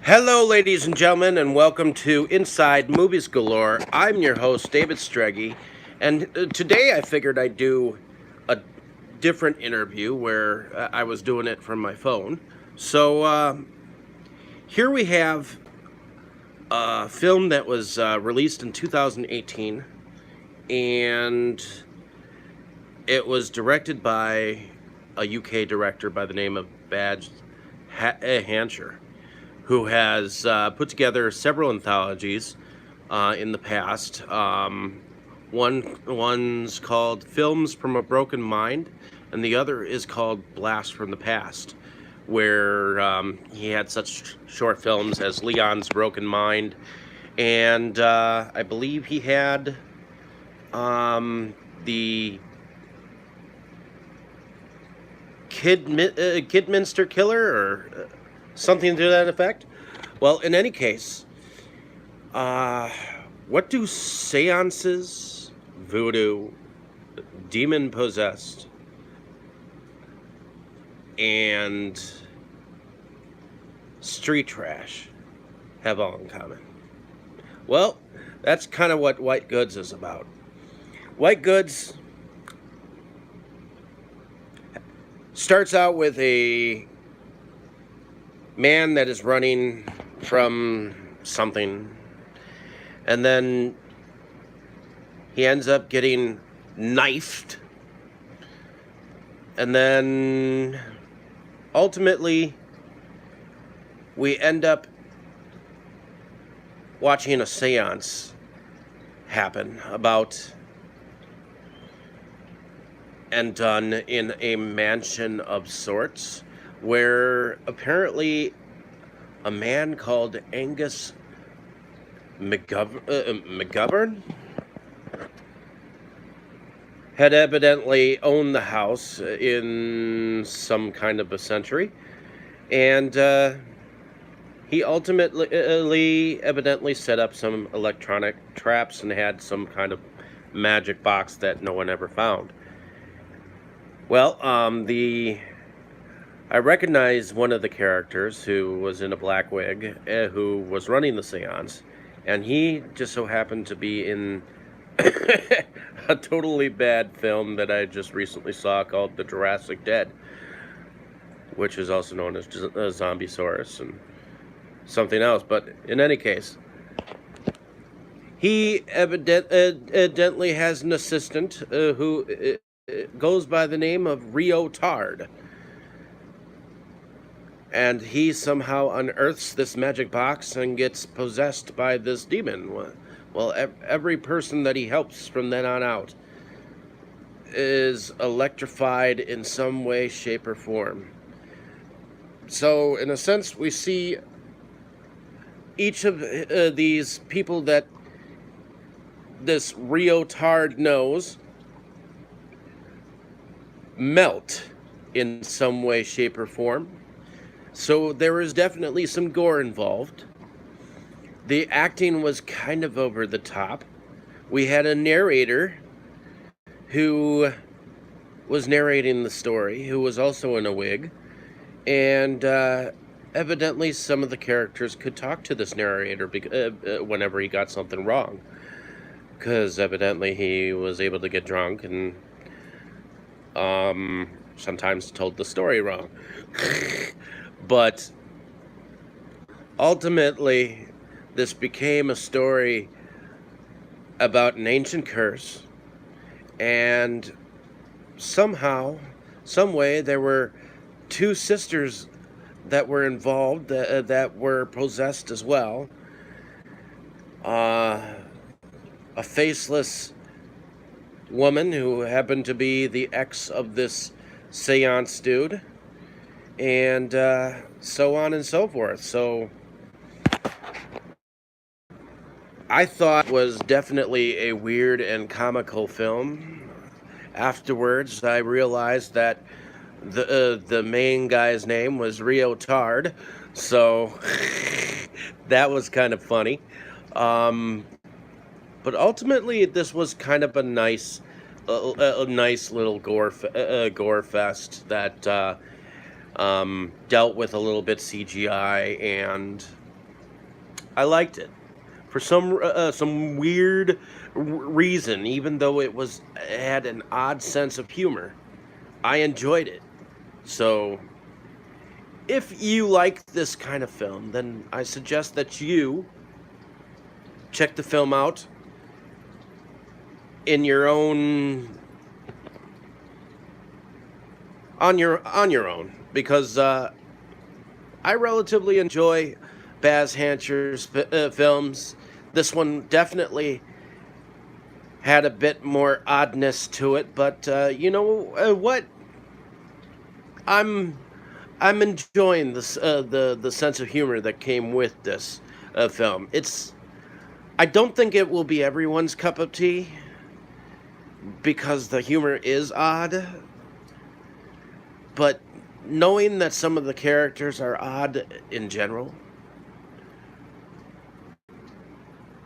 Hello, ladies and gentlemen, and welcome to Inside Movies Galore. I'm your host, David Streggy, and today I figured I'd do a different interview where I was doing it from my phone. So here we have a film that was released in 2018, and it was directed by a UK director by the name of Bazz Hancher, who has put together several anthologies in the past. One's called Films from a Broken Mind, and the other is called Blast from the Past, where he had such short films as Leon's Broken Mind, and I believe he had the Kidminster Killer or something to that effect. Well, in any case, uh, what do seances, voodoo, demon possessed, and street trash have all in common? Well, that's kind of what White Goods is about. White Goods starts out with a man that is running from something, and then he ends up getting knifed, and then ultimately we end up watching a seance happen about and done in a mansion of sorts, where apparently a man called Angus McGovern had evidently owned the house in some kind of a century, and he ultimately evidently set up some electronic traps and had some kind of magic box that no one ever found. Well, I recognize one of the characters who was in a black wig, who was running the seance, and he just so happened to be in a totally bad film that I just recently saw called The Jurassic Dead, which is also known as Zombiesaurus and something else. But in any case, he evidently has an assistant who goes by the name of Rio Tard, and he somehow unearths this magic box and gets possessed by this demon. Well, every person that he helps from then on out is electrified in some way, shape, or form. So, in a sense, we see each of these people that this Rio Tard knows melt in some way, shape, or form. So there is definitely some gore involved. The acting was kind of over the top. We had a narrator who was narrating the story, who was also in a wig, and evidently some of the characters could talk to this narrator whenever he got something wrong, because evidently he was able to get drunk and sometimes told the story wrong. But ultimately, this became a story about an ancient curse, and somehow, some way, there were two sisters that were involved that were possessed as well. A faceless woman who happened to be the ex of this seance dude, and so on and so forth. So I thought it was definitely a weird and comical film. Afterwards, I realized that the main guy's name was Rio Tard, so that was kind of funny. Um, but ultimately, this was kind of a nice little gore fest that dealt with a little bit CGI and I liked it for some weird reason. Even though it had an odd sense of humor, I enjoyed it. So, if you like this kind of film, then I suggest that you check the film out in your own on your own, because I relatively enjoy Bazz Hancher's films. This one definitely had a bit more oddness to it, but what? I'm I'm enjoying this the sense of humor that came with this film. I don't think it will be everyone's cup of tea because the humor is odd, but knowing that some of the characters are odd in general,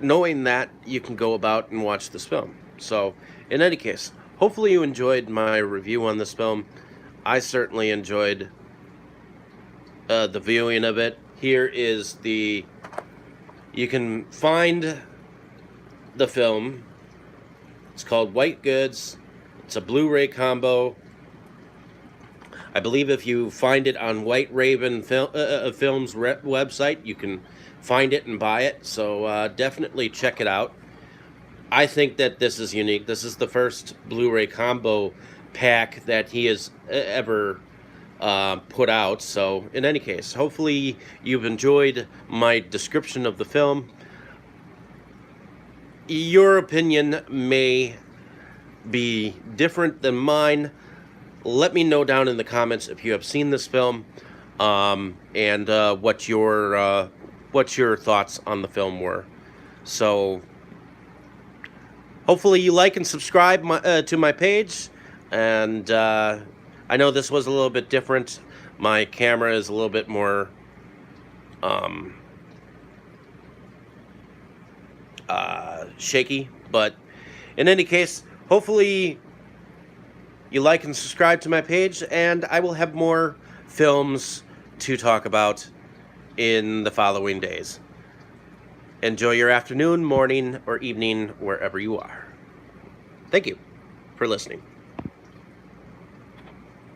knowing that, you can go about and watch this film. So, in any case, hopefully you enjoyed my review on this film. I certainly enjoyed the viewing of it. Here is you can find the film. It's called White Goods. It's a Blu-ray combo. I believe if you find it on White Raven Films website, you can find it and buy it. So definitely check it out. I think that this is unique. This is the first Blu-ray combo pack that he has ever put out. So in any case, hopefully you've enjoyed my description of the film. Your opinion may be different than mine. Let me know down in the comments if you have seen this film, and what your thoughts on the film were. So hopefully you like and subscribe to my page. And I know this was a little bit different. My camera is a little bit more shaky, but in any case, hopefully you like and subscribe to my page, and I will have more films to talk about in the following days. Enjoy your afternoon, morning, or evening, wherever you are. Thank you for listening.